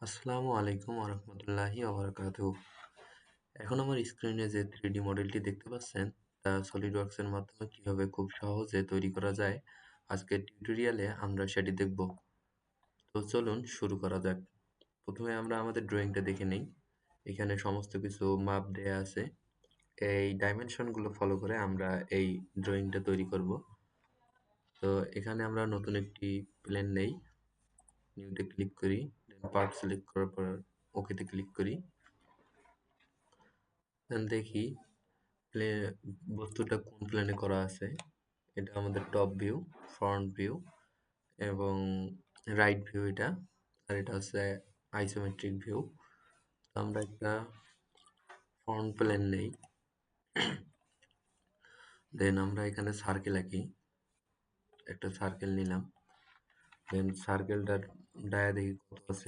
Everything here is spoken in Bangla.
আসসালামু আলাইকুম ওরহমতুল্লাহি ওবারাকাতুহু। এখন আমার স্ক্রিনে যে 3D মডেলটি দেখতে পাচ্ছেন তা সলিডওয়ার্কস এর মাধ্যমে কিভাবে খুব সহজে তৈরি করা যায়, আজকের টিউটোরিয়ালে আমরা সেটি দেখব। তো চলুন শুরু করা যাক। প্রথমে আমরা আমাদের ড্রয়িংটা দেখে নেই। এখানে সমস্ত কিছু মাপ দেয়া আছে। এই ডাইমেনশনগুলো ফলো করে আমরা এই ড্রয়িংটা তৈরি করব। তো এখানে আমরা নতুন একটি প্লেন নেই, নিউতে ক্লিক করি, দেন পার্ট সিলেক্ট করার পর ওকেতে ক্লিক করি। দেন দেখি প্লে বস্তুটা কোন প্লেনে করা আছে। এটা আমাদের টপ ভিউ, ফ্রন্ট ভিউ এবং রাইট ভিউ এটা। আর এটা হচ্ছে আইসোমেট্রিক ভিউ। আমরা একটা ফ্রন্ট প্লেন নেই, দেন আমরা এখানে সার্কেল আঁকি। একটা সার্কেল নিলাম, দেন সার্কেলটার ডায়া দেখি কত আছে।